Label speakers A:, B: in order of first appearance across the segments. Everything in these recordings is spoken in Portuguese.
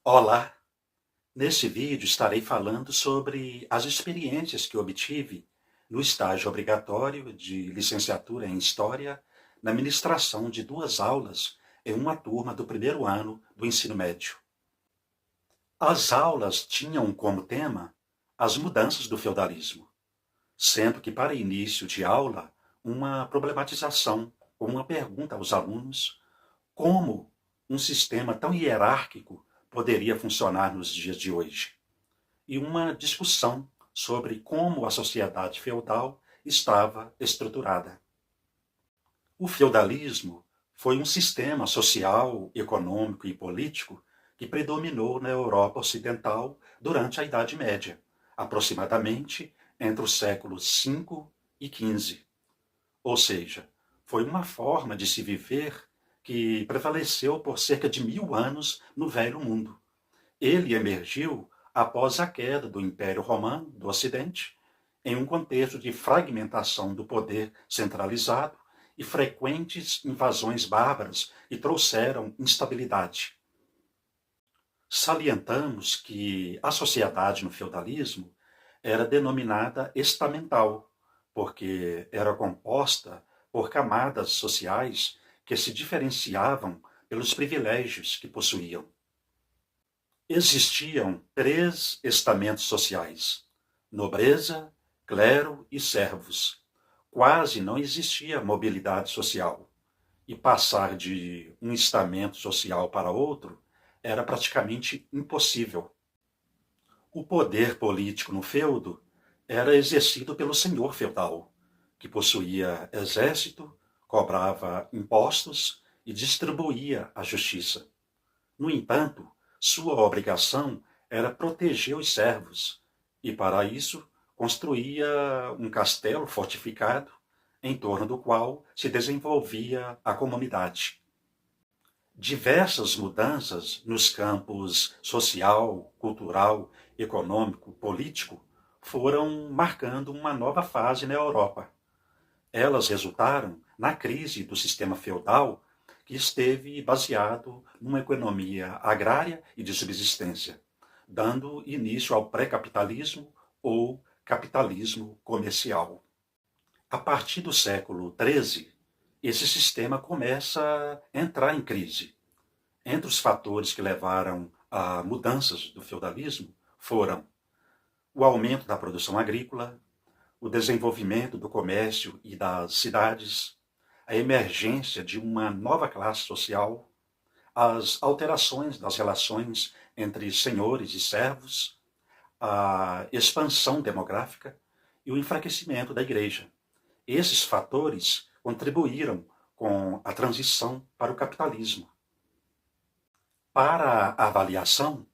A: Olá! Neste vídeo estarei falando sobre as experiências que obtive no estágio obrigatório de licenciatura em História na ministração de 2 aulas em uma turma do primeiro ano do ensino médio. As aulas tinham como tema as mudanças do feudalismo, sendo que para início de aula, uma problematização ou uma pergunta aos alunos como um sistema tão hierárquico poderia funcionar nos dias de hoje, e uma discussão sobre como a sociedade feudal estava estruturada. O feudalismo foi um sistema social, econômico e político que predominou na Europa Ocidental durante a Idade Média, aproximadamente entre os séculos V e XV. Ou seja, foi uma forma de se viver que prevaleceu por cerca de 1000 anos no Velho Mundo. Ele emergiu após a queda do Império Romano do Ocidente, em um contexto de fragmentação do poder centralizado e frequentes invasões bárbaras que trouxeram instabilidade. Salientamos que a sociedade no feudalismo era denominada estamental, porque era composta por camadas sociais que se diferenciavam pelos privilégios que possuíam. Existiam 3 estamentos sociais: nobreza, clero e servos. Quase não existia mobilidade social, e passar de um estamento social para outro era praticamente impossível. O poder político no feudo era exercido pelo senhor feudal, que possuía exército, cobrava impostos e distribuía a justiça. No entanto, sua obrigação era proteger os servos, e para isso construía um castelo fortificado, em torno do qual se desenvolvia a comunidade. Diversas mudanças nos campos social, cultural, econômico, político foram marcando uma nova fase na Europa. Elas resultaram na crise do sistema feudal, que esteve baseado numa economia agrária e de subsistência, dando início ao pré-capitalismo ou capitalismo comercial. A partir do século XIII, esse sistema começa a entrar em crise. Entre os fatores que levaram a mudanças do feudalismo foram o aumento da produção agrícola, o desenvolvimento do comércio e das cidades, a emergência de uma nova classe social, as alterações das relações entre senhores e servos, a expansão demográfica e o enfraquecimento da igreja. Esses fatores contribuíram com a transição para o capitalismo. Para a avaliação,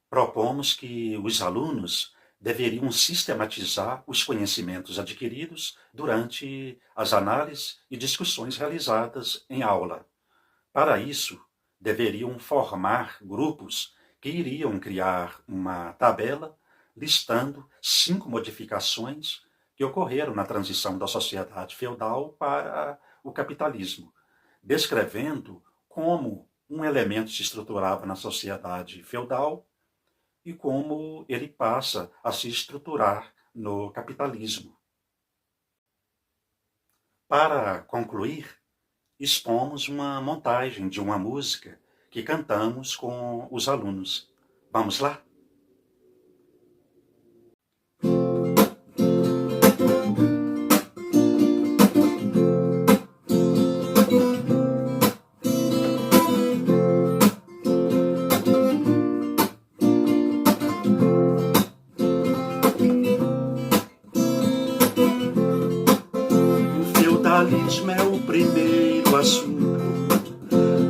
A: propomos que os alunos deveriam sistematizar os conhecimentos adquiridos durante as análises e discussões realizadas em aula. Para isso, deveriam formar grupos que iriam criar uma tabela listando 5 modificações que ocorreram na transição da sociedade feudal para o capitalismo, descrevendo como um elemento se estruturava na sociedade feudal e como ele passa a se estruturar no capitalismo. Para concluir, expomos uma montagem de uma música que cantamos com os alunos. Vamos lá? O feudalismo é o primeiro assunto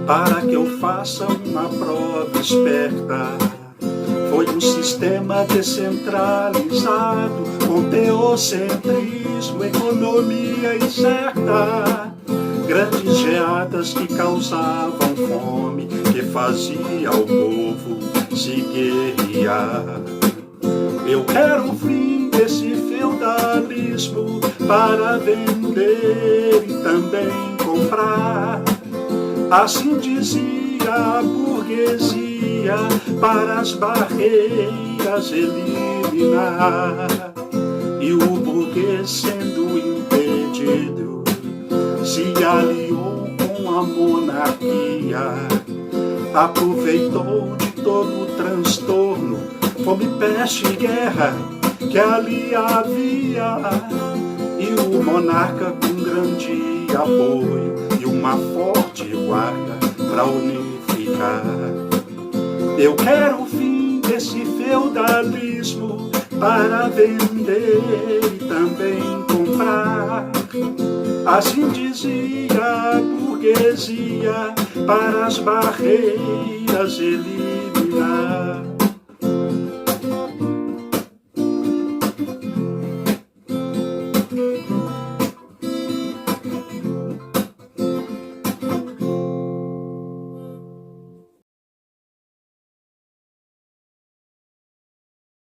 A: para que eu faça uma prova esperta. Foi um sistema descentralizado, com teocentrismo, economia incerta. Grandes geadas que causavam fome, que fazia o povo se guerrear. Eu quero o fim desse feudalismo para vender e também comprar. Assim dizia a burguesia dizia, para as barreiras eliminar. E o burguês, sendo impedido, se aliou com a monarquia, aproveitou de todo o transtorno, fome, peste e guerra que ali havia, e o monarca com grande apoio e uma forte guarda para unificar. Eu quero o fim desse feudalismo para vender e também comprar. Assim dizia a burguesia, para as barreiras eliminar.